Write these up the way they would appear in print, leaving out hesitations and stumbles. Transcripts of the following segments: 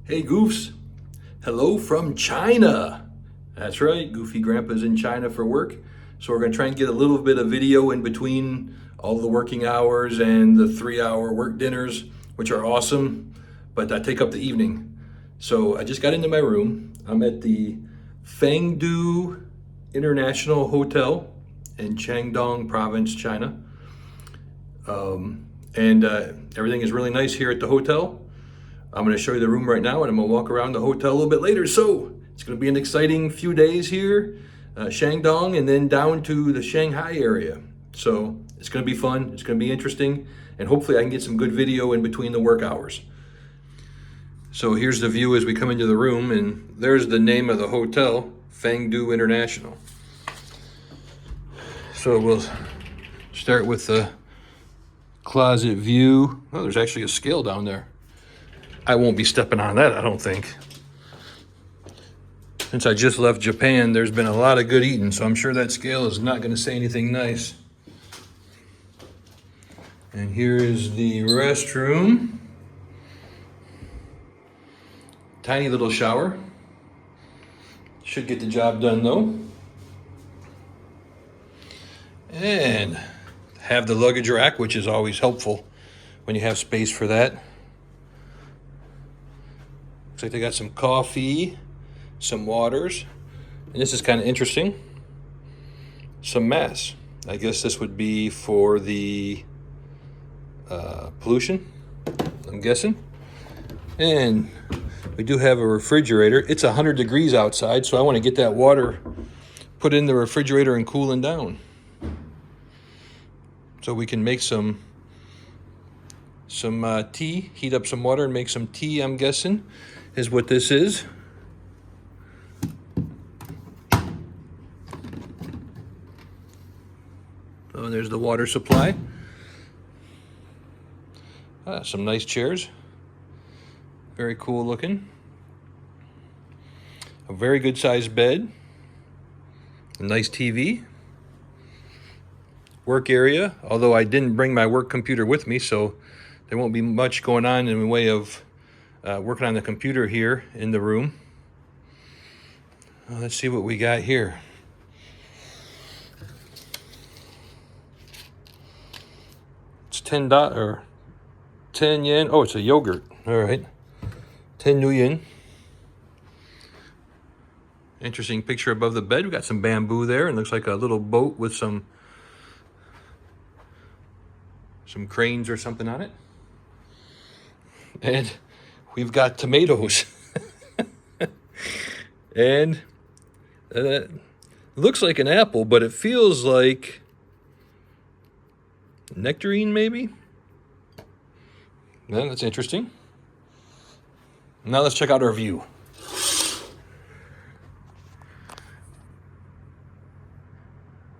Hey Goofs, hello from China. That's right, Goofy Grandpa's in China for work. So we're gonna try and get a little bit of video in between all the working hours and the 3-hour work dinners, which are awesome, but take up the evening. So I just got into my room. I'm at the Fengdu International Hotel in Qingdao province, China. And everything is really nice here at the hotel. I'm going to show you the room right now, and I'm going to walk around the hotel a little bit later. So it's going to be an exciting few days here, Shandong, and then down to the Shanghai area. So it's going to be fun. It's going to be interesting, and hopefully I can get some good video in between the work hours. So here's the view as we come into the room, and there's the name of the hotel, Fengdu International. So we'll start with the closet view. Oh, there's actually a scale down there. I won't be stepping on that, I don't think. Since I just left Japan, there's been a lot of good eating, so I'm sure that scale is not going to say anything nice. And here is the restroom. Tiny little shower. Should get the job done though. And have the luggage rack, which is always helpful when you have space for that. Looks like they got some coffee, some waters, and this is kind of interesting. Some mass. I guess this would be for the pollution, I'm guessing. And we do have a refrigerator. It's 100 degrees outside, so I want to get that water put in the refrigerator and cooling down, so we can make some tea, heat up some water and make some tea, I'm guessing, is what this is. Oh, there's the water supply. Some nice chairs. Very cool looking. A very good sized bed. A nice TV. Work area, although I didn't bring my work computer with me, so there won't be much going on in the way of working on the computer here in the room. Let's see what we got here. It's $10 or 10 yen. Oh, it's a yogurt. All right, 10 new yen. Interesting picture above the bed. We got some bamboo there, and looks like a little boat with some cranes or something on it. And we've got tomatoes. And looks like an apple, but it feels like nectarine maybe. Well, that's interesting. Now let's check out our view.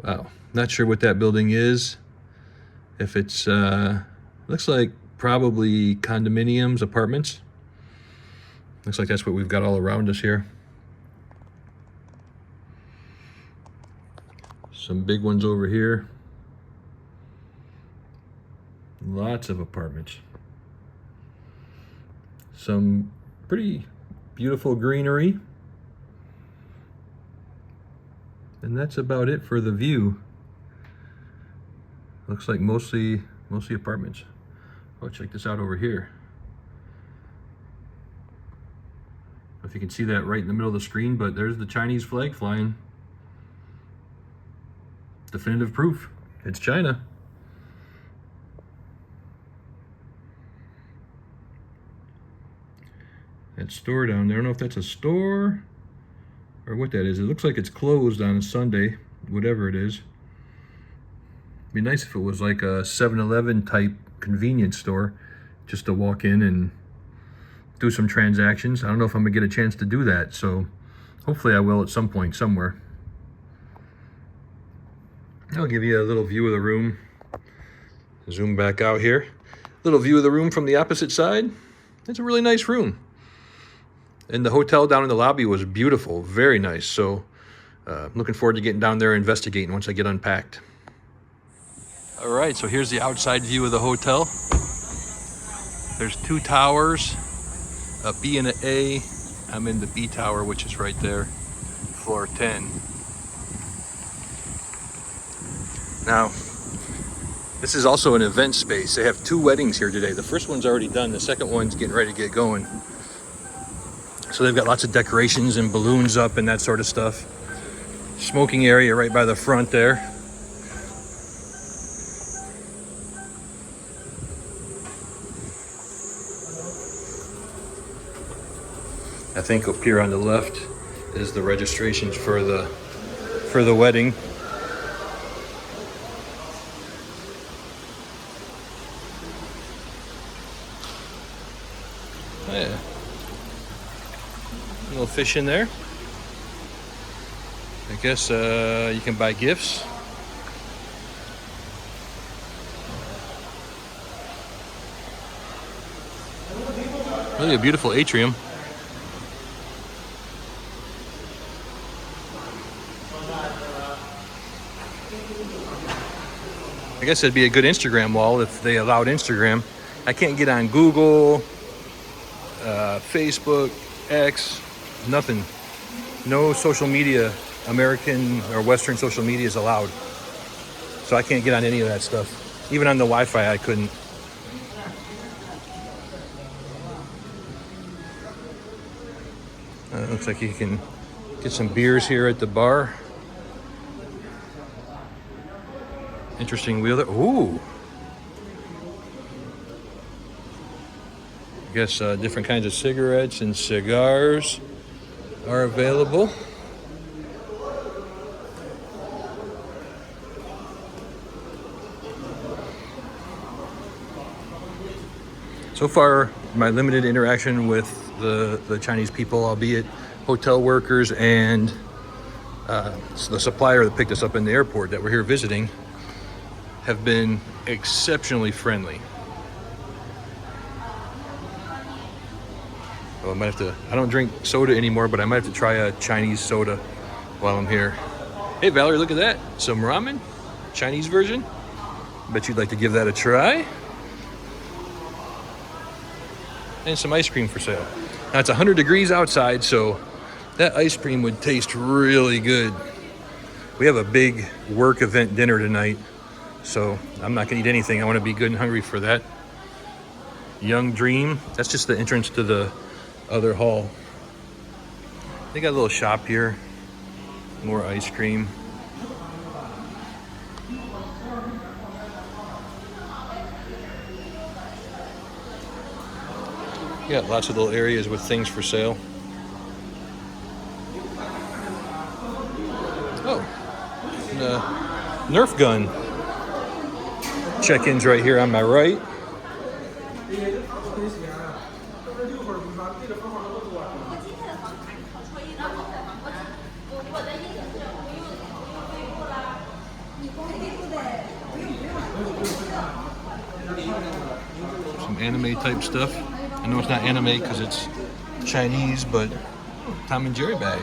Wow, not sure what that building is. If it's, looks like probably condominiums, apartments. Looks like that's what we've got all around us here. Some big ones over here. Lots of apartments. Some pretty beautiful greenery. And that's about it for the view. Looks like mostly apartments. Oh, check this out over here. I don't know if you can see that right in the middle of the screen, but there's the Chinese flag flying. Definitive proof. It's China. That store down there, I don't know if that's a store or what that is. It looks like it's closed on a Sunday, whatever it is. It'd be nice if it was like a 7-Eleven type convenience store, just to walk in and do some transactions. I don't know if I'm gonna get a chance to do that, so hopefully I will at some point somewhere. I'll give you a little view of the room. Zoom back out here. Little view of the room from the opposite side. It's a really nice room. And the hotel down in the lobby was beautiful, very nice. So I'm looking forward to getting down there and investigating once I get unpacked. All right, so here's the outside view of the hotel. There's 2 towers a B and an A. I'm in the B tower, which is right there, floor 10. Now, this is also an event space. They have 2 weddings here today. The first one's already done. The second one's getting ready to get going. So they've got lots of decorations and balloons up and that sort of stuff. Smoking area right by the front there. I think up here on the left is the registrations for the wedding. Oh, yeah. A little fish in there. I guess you can buy gifts. Really a beautiful atrium. I guess it'd be a good Instagram wall if they allowed Instagram. I can't get on Google, Facebook, X, nothing. No social media, American or Western social media is allowed. So I can't get on any of that stuff. Even on the Wi-Fi, I couldn't. Looks like you can get some beers here at the bar. Interesting wheel there. Ooh. I guess different kinds of cigarettes and cigars are available. So far, my limited interaction with the Chinese people, albeit hotel workers and the supplier that picked us up in the airport that we're here visiting, have been exceptionally friendly. Well, I might have to, I don't drink soda anymore, but I might have to try a Chinese soda while I'm here. Hey Valerie, look at that. Some ramen, Chinese version. Bet you'd like to give that a try. And some ice cream for sale. Now it's 100 degrees outside, so that ice cream would taste really good. We have a big work event dinner tonight, so I'm not gonna eat anything. I wanna be good and hungry for that. Young Dream, that's just the entrance to the other hall. They got a little shop here, more ice cream. You got lots of little areas with things for sale. Oh, and Nerf gun. Check-ins right here on my right. Some anime type stuff. I know it's not anime because it's Chinese, but Tom and Jerry bag.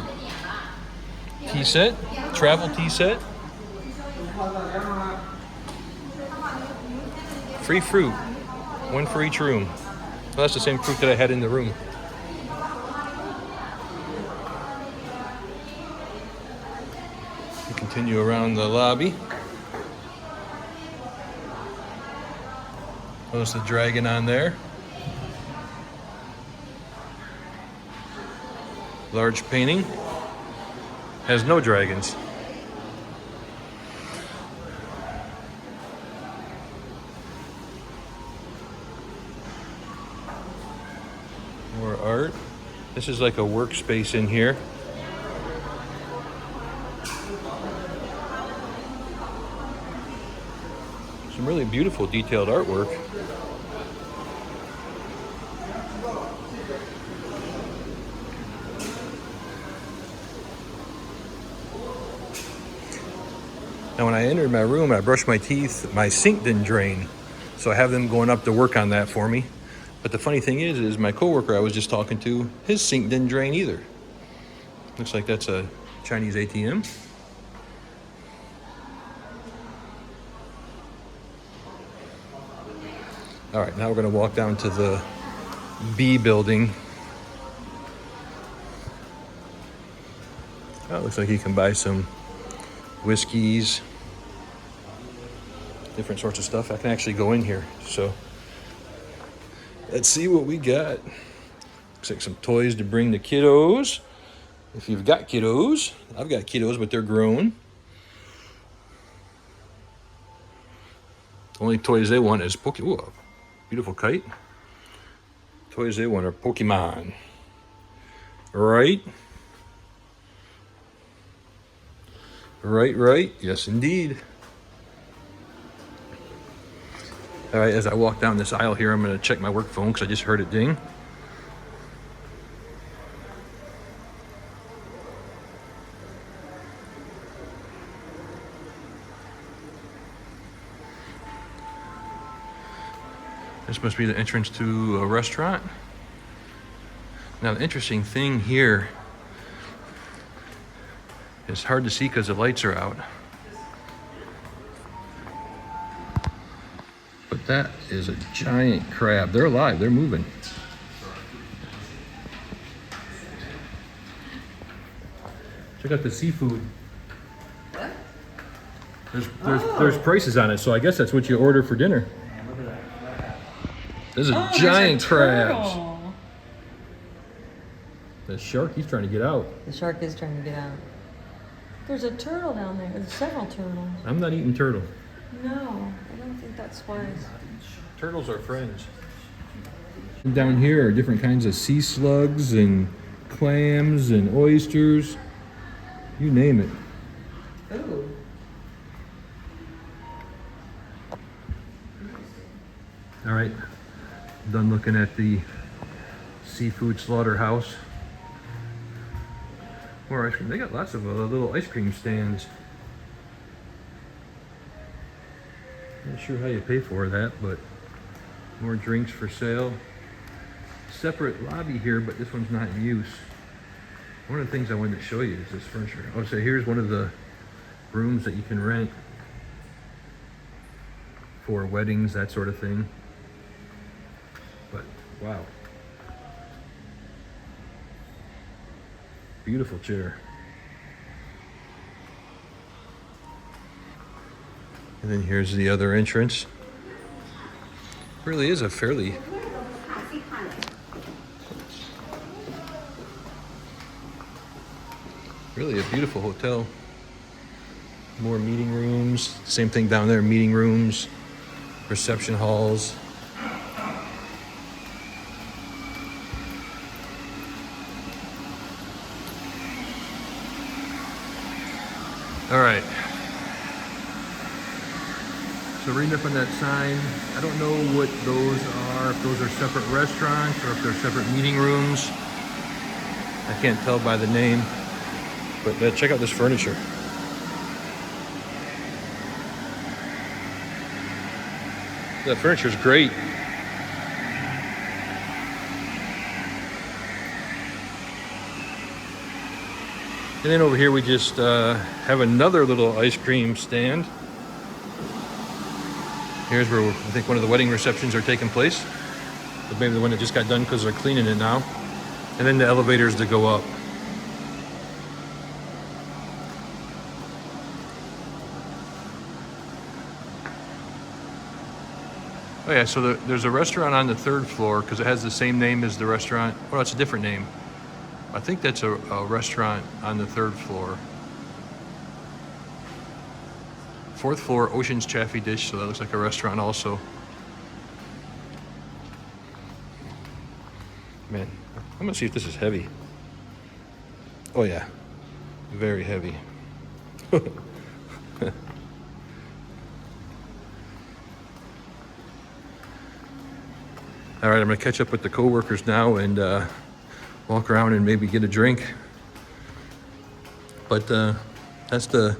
Tea set, travel tea set. Free fruit, one for each room. Well, that's the same fruit that I had in the room. We continue around the lobby. Notice the dragon on there. Large painting. Has no dragons. More art. This is like a workspace in here. Some really beautiful detailed artwork. Now when I entered my room, I brushed my teeth, my sink didn't drain. So I have them going up to work on that for me. But the funny thing is my coworker I was just talking to, his sink didn't drain either. Looks like that's a Chinese ATM. All right, now we're gonna walk down to the B building Oh, looks like you can buy some whiskeys, different sorts of stuff. I can actually go in here. So let's see what we got. Looks like some toys to bring the kiddos. If you've got kiddos, I've got kiddos, but they're grown. Only toys they want is Ooh, beautiful kite. Toys they want are Pokemon. Right? Right. Yes, indeed. All right, as I walk down this aisle here, I'm going to check my work phone because I just heard it ding. This must be the entrance to a restaurant. Now, the interesting thing here is hard to see because the lights are out. But that is a giant crab. They're alive, they're moving. Check out the seafood. What? There's prices on it, so I guess that's what you order for dinner. There's a giant crabs. The shark, he's trying to get out. The shark is trying to get out. There's a turtle down there. There's several turtles. I'm not eating turtle. No, I don't think that's wise. Turtles are friends. Down here are different kinds of sea slugs and clams and oysters. You name it. Ooh. All right, done looking at the seafood slaughterhouse. More ice cream. They got lots of little ice cream stands. Not sure how you pay for that, but more drinks for sale. Separate lobby here, but this one's not in use. One of the things I wanted to show you is this furniture. Oh, so here's one of the rooms that you can rent for weddings, that sort of thing. But wow. Beautiful chair. And then here's the other entrance. Really is a fairly really a beautiful hotel. More meeting rooms. Same thing down there, meeting rooms, reception halls. All right. So reading up on that sign, I don't know what those are, if those are separate restaurants or if they're separate meeting rooms. I can't tell by the name, but check out this furniture. That furniture's great. And then over here we just have another little ice cream stand. Here's where I think one of the wedding receptions are taking place. But maybe the one that just got done because they're cleaning it now. And then the elevators that go up. Oh yeah, so there's a restaurant on the third floor because it has the same name as the restaurant. Well, it's a different name. I think that's a restaurant on the third floor. Fourth floor, Ocean's Chaffee Dish, so that looks like a restaurant also. Man, I'm gonna see if this is heavy. Oh yeah, very heavy. All right, I'm gonna catch up with the coworkers now and walk around and maybe get a drink. But that's the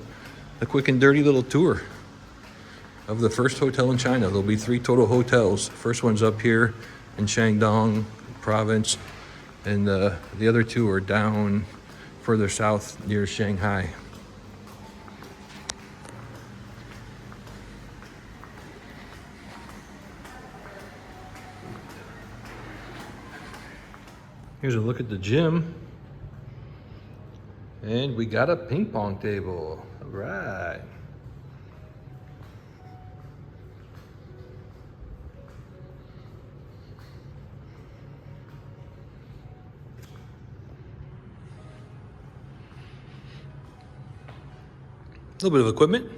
quick and dirty little tour of the first hotel in China. There'll be 3 total hotels. First one's up here in Shandong province, and the other 2 are down further south near Shanghai. Here's a look at the gym. And we got a ping pong table. All right. A little bit of equipment.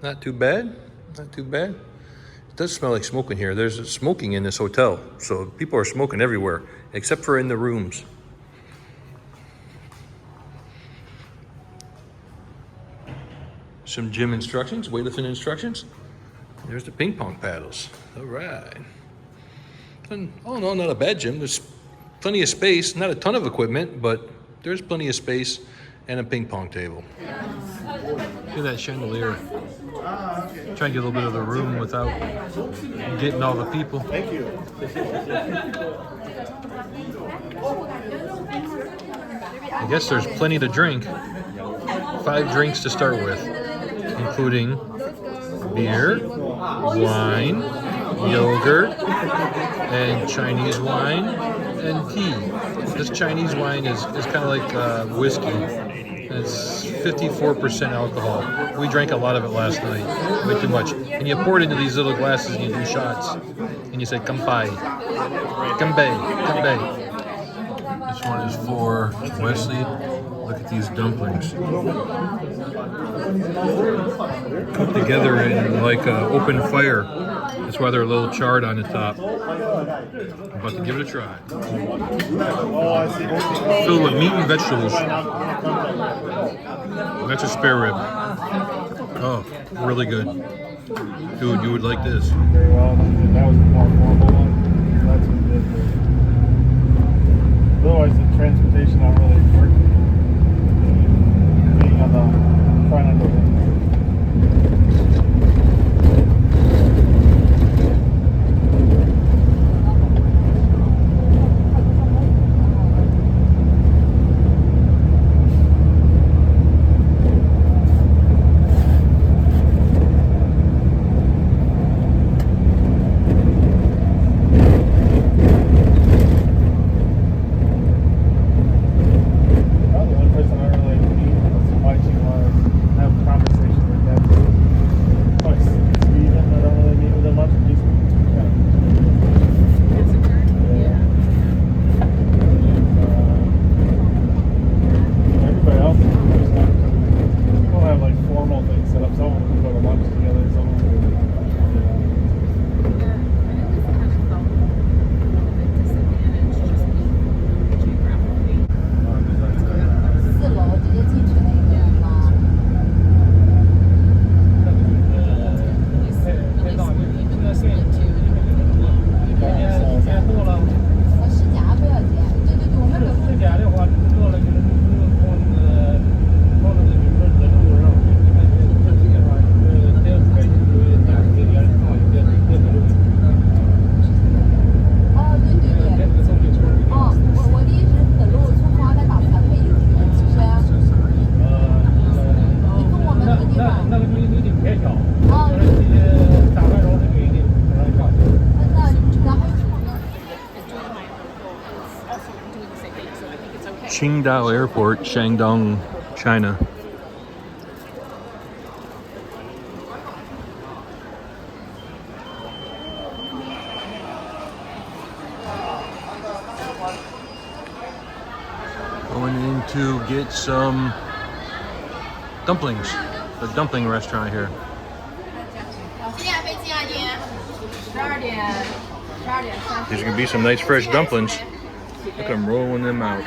Not too bad. Not too bad. It does smell like smoke in here. There's smoking in this hotel. So people are smoking everywhere, except for in the rooms. Some gym instructions, weightlifting instructions. There's the ping pong paddles. All right. And all in all, not a bad gym. There's plenty of space, not a ton of equipment, but there's plenty of space and a ping pong table. Look at that chandelier. Try and get a little bit of the room without getting all the people. Thank you. I guess there's plenty to drink. 5 drinks to start with, including beer, wine, yogurt, and Chinese wine, and tea. This Chinese wine is kind of like whiskey. It's 54% alcohol. We drank a lot of it last night, way too much. And you pour it into these little glasses and you do shots. And you say, "Kampai, Kampai, Kampai." This one is for Wesley. Look at these dumplings. Cooked together in like an open fire. That's why they're a little charred on the top. I'm about to give it a try. Filled with meat and vegetables. That's a spare rib. Oh, really good. Dude, you would like this. Very well. That was the more formal one. That's what we did. Otherwise, the transportation not really working. Being on the front end of it. Qingdao Airport, Shandong, China. Going in to get some dumplings. The dumpling restaurant here. These are gonna be some nice fresh dumplings. Look at them rolling them out.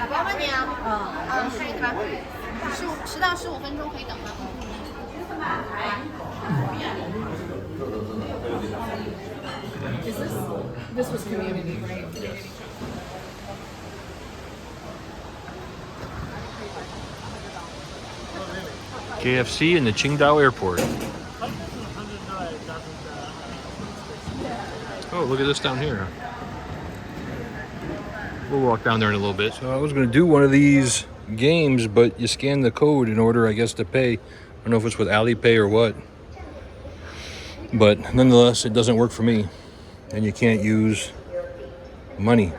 This was community, right? KFC in the Qingdao Airport. Oh, look at this down here. We'll walk down there in a little bit. So I was going to do one of these games, but you scan the code in order, I guess, to pay. I don't know if it's with Alipay or what. But nonetheless, it doesn't work for me. And you can't use money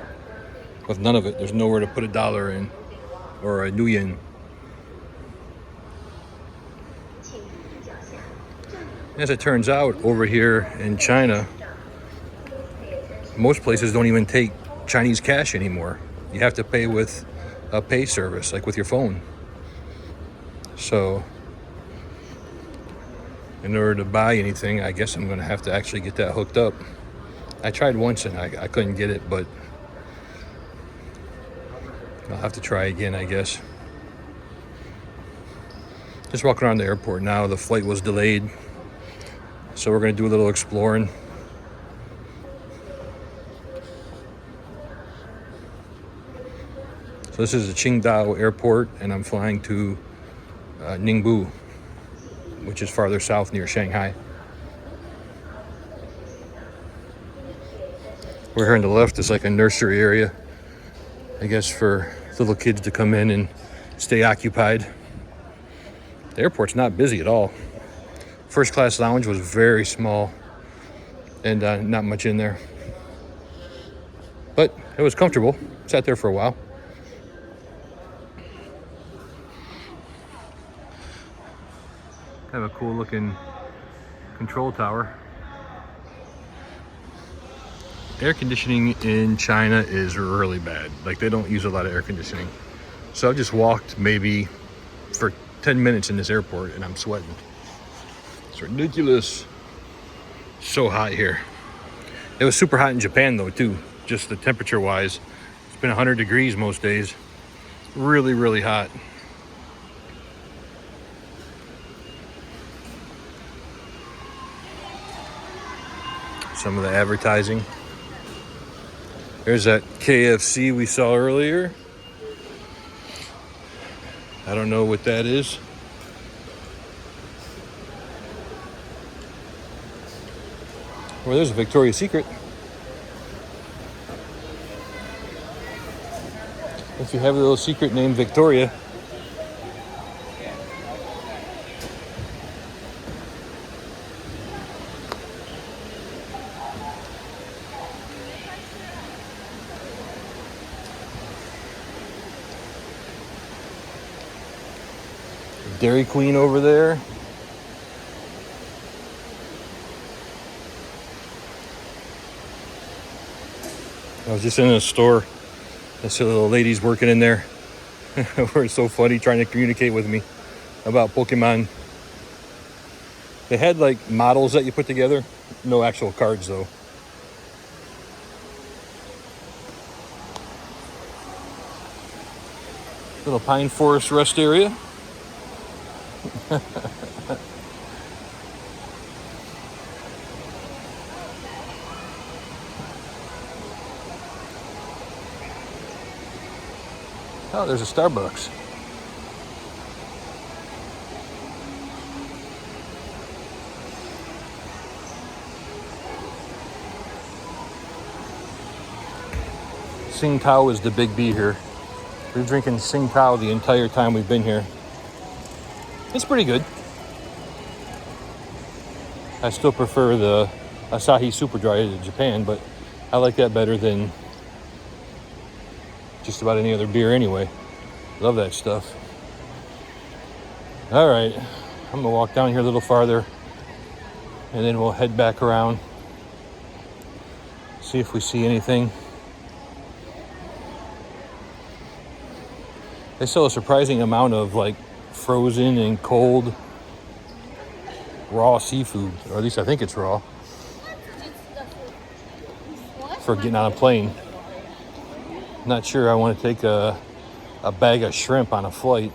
with none of it. There's nowhere to put $1 in. or a Nuyen. As it turns out, over here in China, most places don't even take Chinese cash anymore. You have to pay with a pay service, like with your phone. So, in order to buy anything, I guess I'm going to have to actually get that hooked up. I tried once and I couldn't get it, but I'll have to try again, I guess. Just walking around the airport now. The flight was delayed, so we're going to do a little exploring. So this is the Qingdao airport, and I'm flying to Ningbo, which is farther south near Shanghai. We're here on the left is like a nursery area, I guess, for little kids to come in and stay occupied. The airport's not busy at all. First class lounge was very small and not much in there. But it was comfortable. Sat there for a while. Have a cool looking control tower. Air conditioning in China is really bad. Like, they don't use a lot of air conditioning. So I just walked maybe for 10 minutes in this airport and I'm sweating. It's ridiculous. So hot here. It was super hot in Japan though too, just the temperature wise. It's been 100 degrees most days. Really, really hot. Some of the advertising. There's that KFC we saw earlier. I don't know what that is. Well, there's a Victoria's Secret. If you have a little secret named Victoria. Dairy Queen over there. I was just in a store. I saw little ladies working in there. Were so funny trying to communicate with me about Pokemon. They had like models that you put together. No actual cards though. Little pine forest rest area. Oh, there's a Starbucks. Tsingtao is the big B here. We're drinking Tsingtao the entire time we've been here. It's pretty good. I still prefer the Asahi Super Dry to Japan, but I like that better than just about any other beer anyway. Love that stuff. All right, I'm gonna walk down here a little farther and then we'll head back around. See if we see anything. They sell a surprising amount of like frozen and cold raw seafood, or at least I think it's raw, for getting on a plane. Not sure I want to take a bag of shrimp on a flight.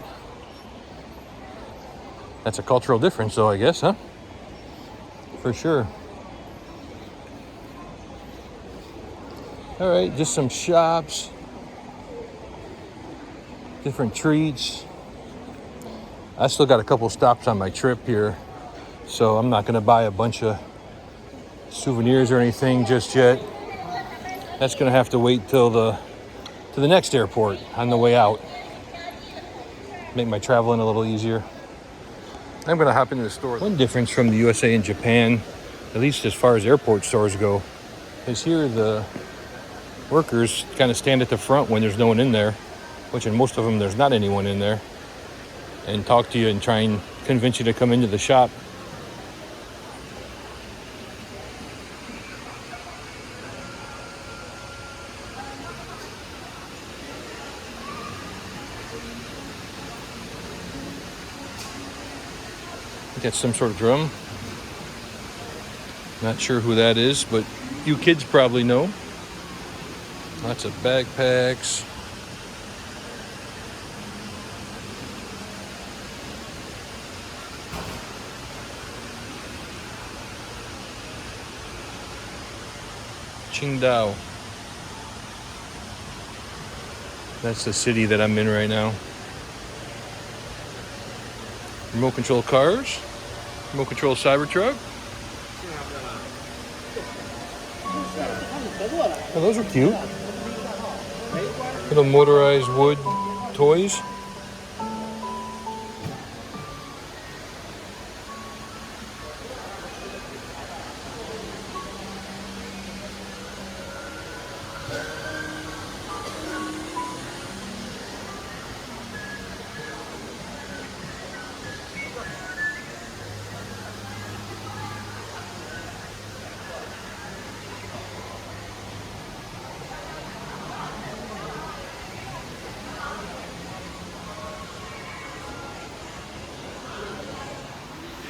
That's a cultural difference though, I guess, huh? For sure. All right, just some shops, different treats. I still got a couple stops on my trip here, so I'm not gonna buy a bunch of souvenirs or anything just yet. That's gonna have to wait till the next airport on the way out. Make my traveling a little easier. I'm gonna hop into the store. One difference from the USA and Japan, at least as far as airport stores go, is here the workers kind of stand at the front when there's no one in there. which in most of them there's not anyone in there, and talk to you and try and convince you to come into the shop. I think that's some sort of drum. Not sure who that is, but you kids probably know. Lots of backpacks. Qingdao. That's the city that I'm in right now. Remote control cars. Remote control Cybertruck. Oh, those are cute. Little motorized wood toys.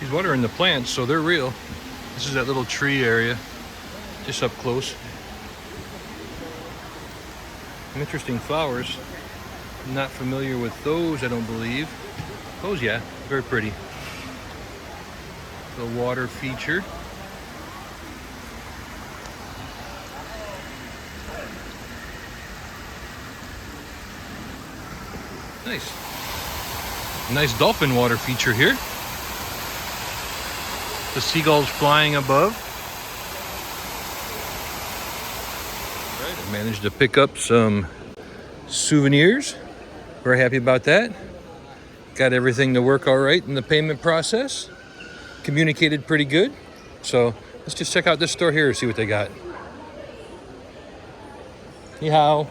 She's watering the plants, so they're real. This is that little tree area, just up close. Some interesting flowers. Not familiar with those, I don't believe. Those, yeah, very pretty. The water feature. Nice. Nice dolphin water feature here. The seagulls flying above. All right, I managed to pick up some souvenirs. Very happy about that. Got everything to work all right in the payment process. Communicated pretty good. So let's just check out this store here and see what they got. Ni hao.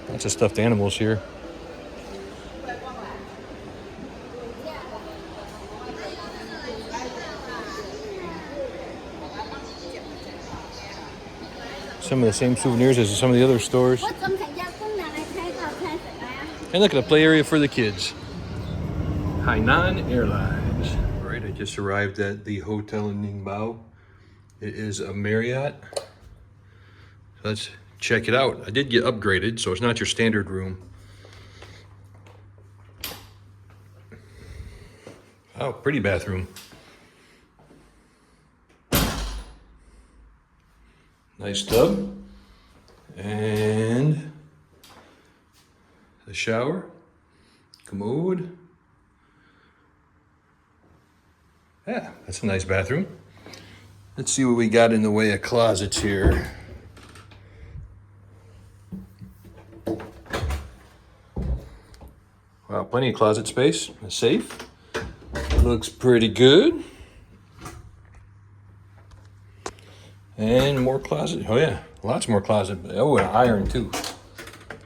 Lots of stuffed animals here. Some of the same souvenirs as some of the other stores. And look at a play area for the kids. Hainan Airlines. All right, I just arrived at the hotel in Ningbo. It is a Marriott. Let's check it out. I did get upgraded, so it's not your standard room. Oh, pretty bathroom. Nice tub. And the shower. Commode. Yeah, that's a nice bathroom. Let's see what we got in the way of closets here. Wow, plenty of closet space. A safe. Looks pretty good. And more closet. Oh yeah, lots more closet. Oh, an iron too.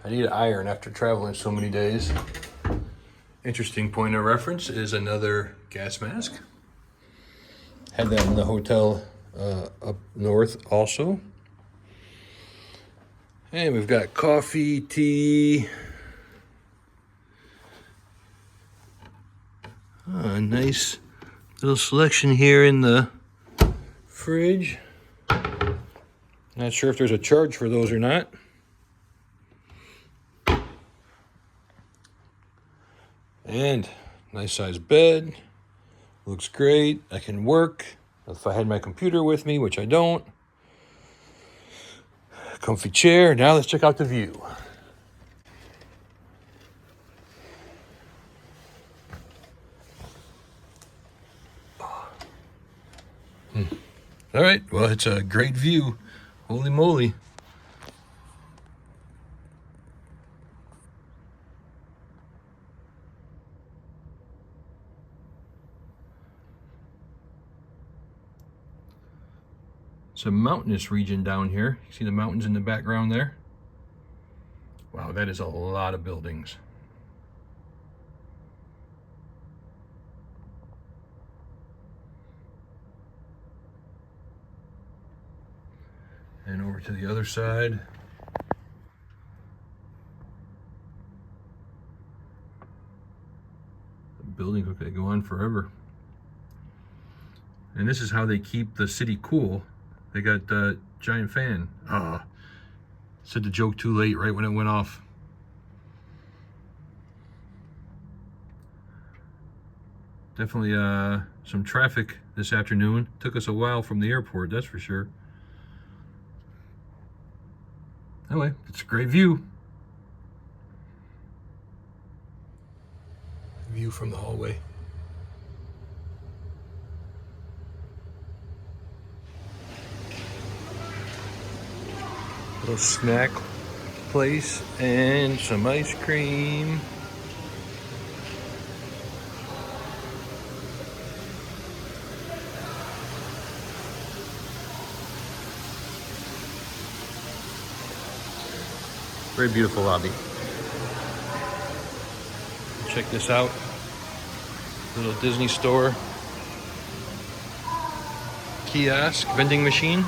I need an iron after traveling so many days. Interesting point of reference is another gas mask. Had that in the hotel up north also. And we've got coffee, tea. A nice little selection here in the fridge. Not sure if there's a charge for those or not. And nice sized bed. Looks great. I can work if I had my computer with me, which I don't. Comfy chair. Now let's check out the view. All right, well, it's a great view. Holy moly. It's a mountainous region down here. You see the mountains in the background there? Wow, that is a lot of buildings. And over to the other side. The buildings look like they go on forever. And this is how they keep the city cool. They got a giant fan. Said the joke too late, right when it went off. Definitely some traffic this afternoon. Took us a while from the airport, that's for sure. Anyway, it's a great view. View from the hallway. Little snack place and some ice cream. Very beautiful lobby. Check this out. Little Disney store. Kiosk, vending machine.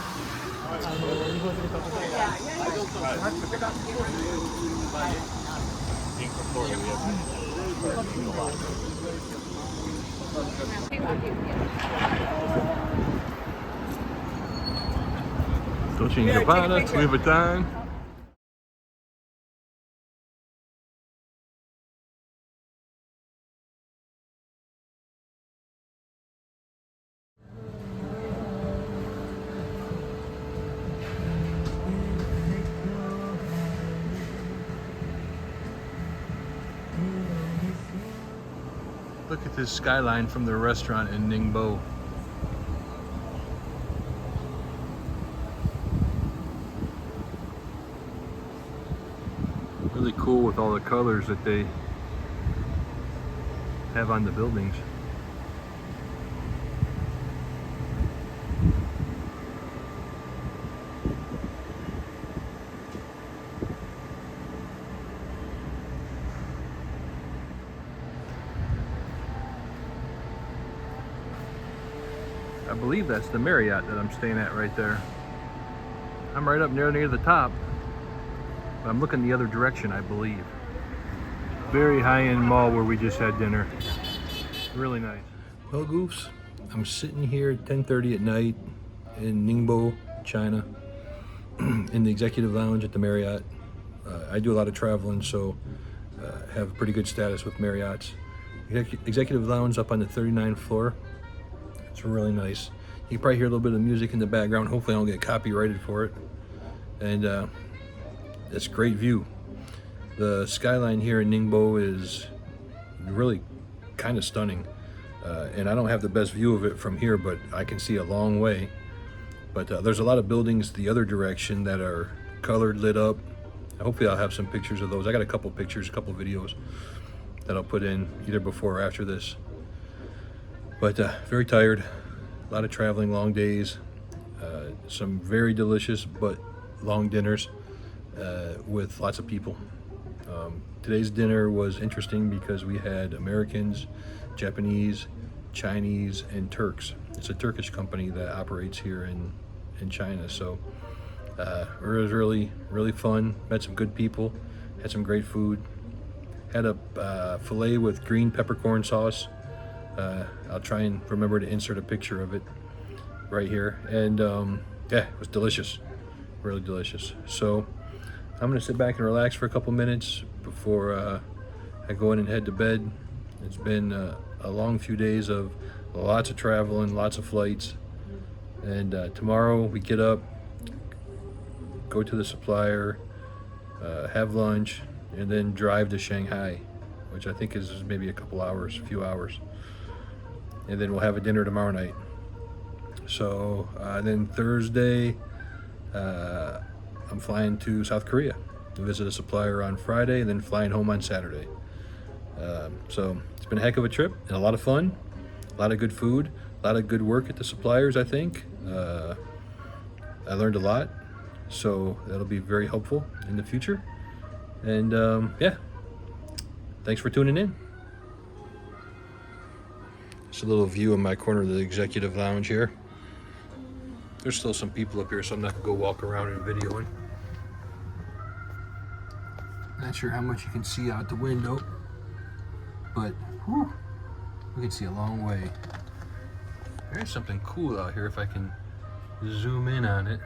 Dolce & Gabbana, Louis Vuitton. Look at this skyline from the restaurant in Ningbo. Really cool with all the colors that they have on the buildings. I believe that's the Marriott that I'm staying at right there. I'm right up near the top. But I'm looking the other direction, I believe. Very high-end mall where we just had dinner. Really nice. Well, goofs, I'm sitting here at 10:30 at night in Ningbo, China, in the executive lounge at the Marriott. I do a lot of traveling, so have pretty good status with Marriotts. Executive lounge up on the 39th floor. It's really nice. You can probably hear a little bit of music in the background. Hopefully I don't get copyrighted for it. And it's a great view. The skyline here in Ningbo is really kind of stunning. And I don't have the best view of it from here, but I can see a long way. But there's a lot of buildings the other direction that are colored, lit up. Hopefully I'll have some pictures of those. I got a couple pictures, a couple videos that I'll put in either before or after this. But very tired, a lot of traveling, long days, some very delicious but long dinners with lots of people. Today's dinner was interesting because we had Americans, Japanese, Chinese, and Turks. It's a Turkish company that operates here in China. So it was really fun. Met some good people, had some great food. Had a filet with green peppercorn sauce. I'll try and remember to insert a picture of it right here. And yeah, it was delicious, really delicious. So I'm gonna sit back and relax for a couple minutes before I go in and head to bed. It's been a long few days of lots of traveling, lots of flights. And tomorrow we get up, go to the supplier, have lunch, and then drive to Shanghai, which I think is maybe a few hours. And then we'll have a dinner tomorrow night. So then Thursday, I'm flying to South Korea to visit a supplier on Friday, and then flying home on Saturday. So it's been a heck of a trip and a lot of fun, a lot of good food, a lot of good work at the suppliers, I think. I learned a lot, so that'll be very helpful in the future. And yeah, thanks for tuning in. Just a little view of my corner of the executive lounge here. There's still some people up here, so I'm not gonna go walk around and videoing. Not sure how much you can see out the window, but whew, we can see a long way. There's something cool out here if I can zoom in on it.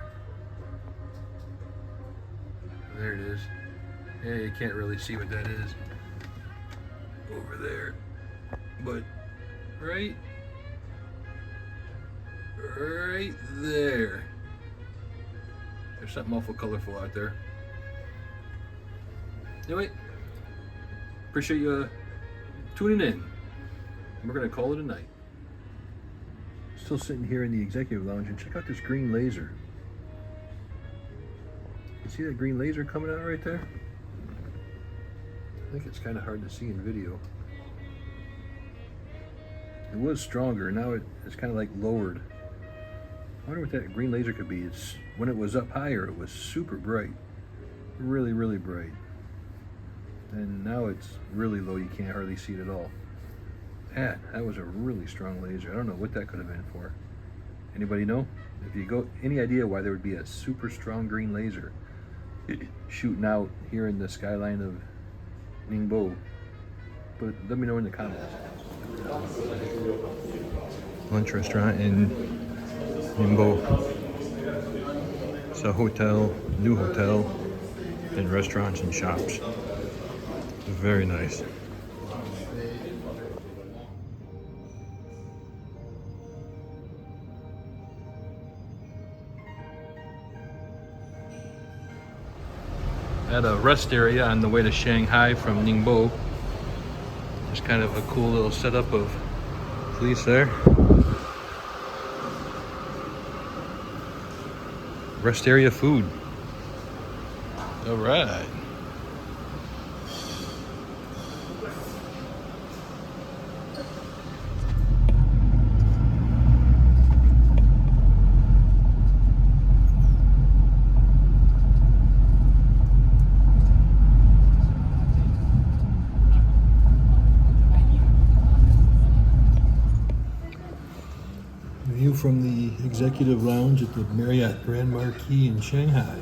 There it is. Yeah, you can't really see what that is over there, but right there, there's something awful colorful out there. Anyway, appreciate you tuning in. We're gonna call it a night. Still sitting here in the executive lounge, and check out this green laser. You see that green laser coming out right there? I think it's kind of hard to see in video. It was stronger, now it's kind of like lowered. I wonder what that green laser could be. It's when it was up higher, it was super bright, really, really bright. And now it's really low, you can't hardly see it at all. That was a really strong laser. I don't know what that could have been for. Anybody know? If you go, any idea why there would be a super strong green laser shooting out here in the skyline of Ningbo? But let me know in the comments. Lunch restaurant in Ningbo. It's a hotel, new hotel, and restaurants and shops. Very nice. At a rest area on the way to Shanghai from Ningbo. There's kind of a cool little setup of police there. Rest area food. All right. View from the executive lounge at the Marriott Grand Marquis in Shanghai.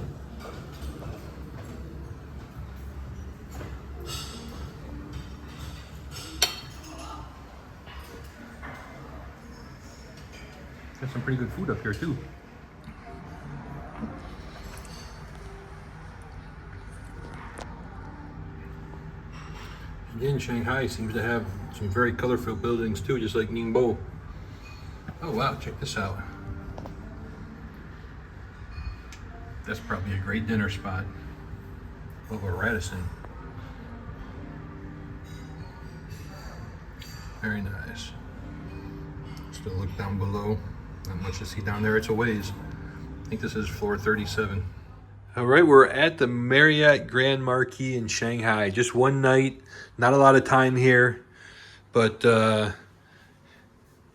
Got some pretty good food up here too. Again, Shanghai seems to have some very colorful buildings too, just like Ningbo. Oh wow, check this out. That's probably a great dinner spot. Over Radisson. Very nice. Still look down below. Not much to see down there, it's a ways. I think this is floor 37. All right, we're at the Marriott Grand Marquis in Shanghai. Just one night, not a lot of time here, but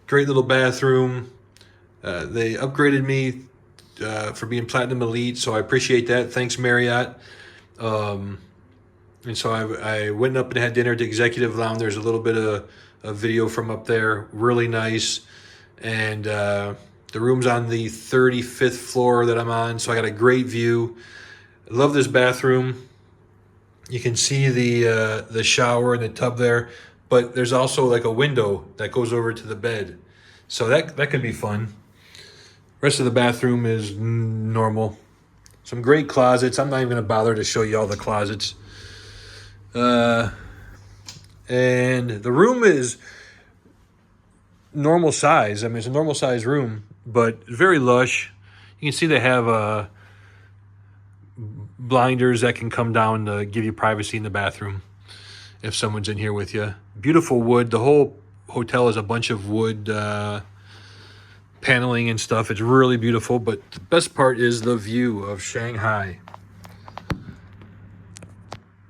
great little bathroom. They upgraded me for being Platinum Elite, so I appreciate that. Thanks, Marriott. And so I went up and had dinner at the Executive Lounge. There's a little bit of a video from up there. Really nice. And the room's on the 35th floor that I'm on, so I got a great view. I love this bathroom. You can see the shower and the tub there, but there's also like a window that goes over to the bed. So that could be fun. Rest of the bathroom is normal. Some great closets. I'm not even gonna bother to show you all the closets. And the room is normal size. I mean, it's a normal size room, but very lush. You can see they have blinders that can come down to give you privacy in the bathroom if someone's in here with you. Beautiful wood. The whole hotel is a bunch of wood paneling and stuff. It's really beautiful, but the best part is the view of Shanghai.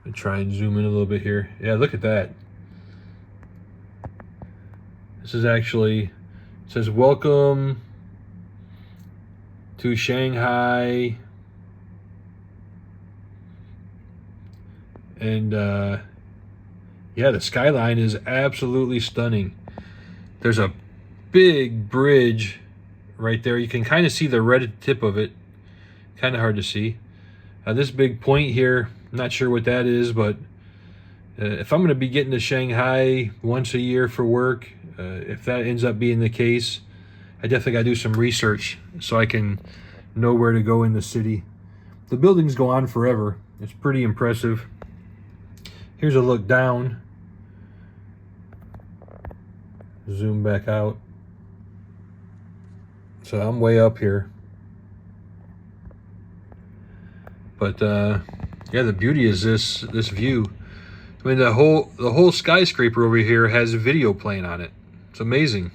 I'll try and zoom in a little bit here. Yeah, look at that. This is actually, it says welcome to Shanghai. And yeah, the skyline is absolutely stunning. There's a big bridge right there. You can kind of see the red tip of it. Kind of hard to see. This big point here, I'm not sure what that is, but if I'm going to be getting to Shanghai once a year for work, if that ends up being the case, I definitely got to do some research so I can know where to go in the city. The buildings go on forever. It's pretty impressive. Here's a look down. Zoom back out. So I'm way up here. But yeah, the beauty is this view. I mean, the whole skyscraper over here has video playing on it. It's amazing.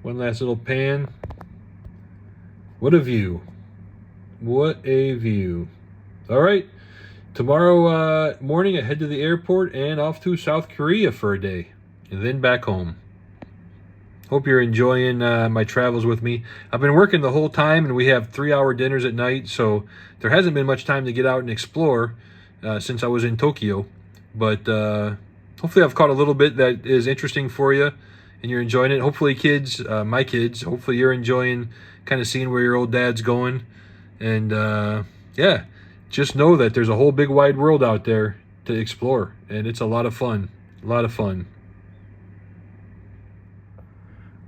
One last little pan. What a view. What a view. All right. Tomorrow morning, I head to the airport and off to South Korea for a day. And then back home. Hope you're enjoying my travels with me. I've been working the whole time, and we have 3-hour dinners at night, so there hasn't been much time to get out and explore since I was in Tokyo. But hopefully I've caught a little bit that is interesting for you, and you're enjoying it. Hopefully kids, my kids, hopefully you're enjoying kind of seeing where your old dad's going. And yeah, just know that there's a whole big wide world out there to explore, and it's a lot of fun. A lot of fun.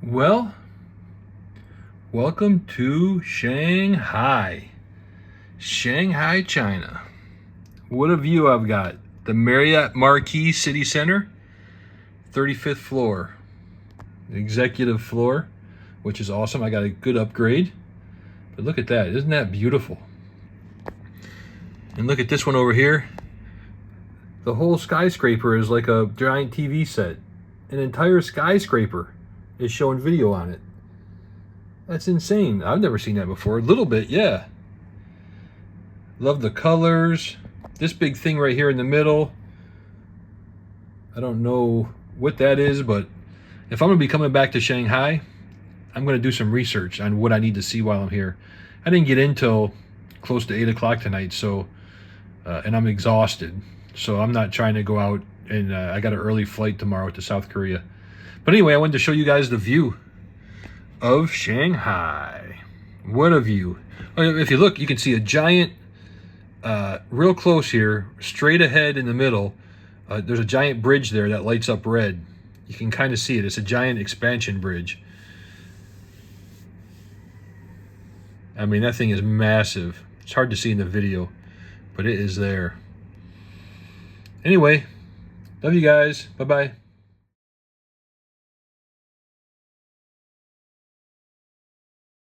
Well, welcome to Shanghai. Shanghai, China. What a view I've got. The Marriott Marquis City Center, 35th floor. The executive floor, which is awesome. I got a good upgrade. But look at that. Isn't that beautiful? And look at this one over here. The whole skyscraper is like a giant TV set. An entire skyscraper is showing video on it. That's insane. I've never seen that before. A little bit, yeah. Love the colors. This big thing right here in the middle. I don't know what that is, but if I'm going to be coming back to Shanghai, I'm going to do some research on what I need to see while I'm here. I didn't get in till close to 8 o'clock tonight, so and I'm exhausted. So I'm not trying to go out, and I got an early flight tomorrow to South Korea. But anyway, I wanted to show you guys the view of Shanghai. What a view. If you look, you can see a giant, real close here, straight ahead in the middle. There's a giant bridge there that lights up red. You can kind of see it. It's a giant expansion bridge. I mean, that thing is massive. It's hard to see in the video, but it is there. Anyway, love you guys. Bye-bye.